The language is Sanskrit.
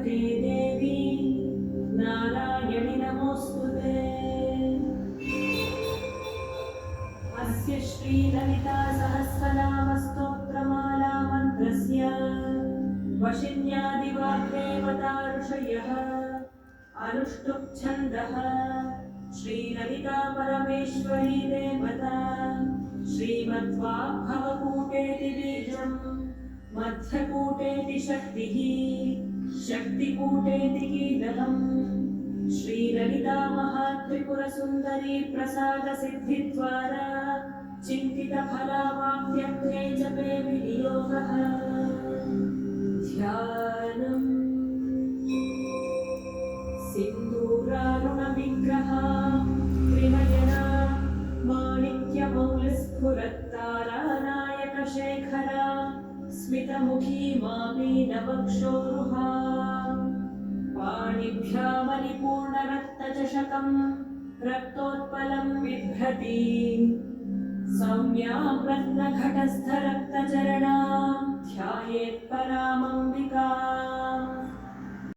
भजे देवी नारायणि नमोऽस्तुते। अस्य श्रीललिता सहस्रनामस्तोत्रमाला मन्त्रस्य वशिन्यादिवाग्देवता ऋषयः अनुष्टुप् छन्दः श्रीललिता परमेश्वरी देवता श्रीमद्वाग्भवकूटेति बीजम् मध्यकूटेति शक्तिः शक्तिकूटेति कीलकम् श्रीललिता महात्रिपुरसुन्दरी प्रसादसिद्धिद्वारा चिन्तितफलावाप्त्यर्थे जपे विनियोगः। ध्यानम् सिन्दूरारुणविग्रहा त्रिनयना माणिक्यमौलिस्फुरत्तारानायकशेखरा स्मितमुखी मापीनवक्षोरुहा पाणिभ्यामलिपूर्णरक्तचषकम् रक्तोत्पलं बिभ्रती सौम्यां रत्नघटस्थरक्तचरणां ध्यायेत्परां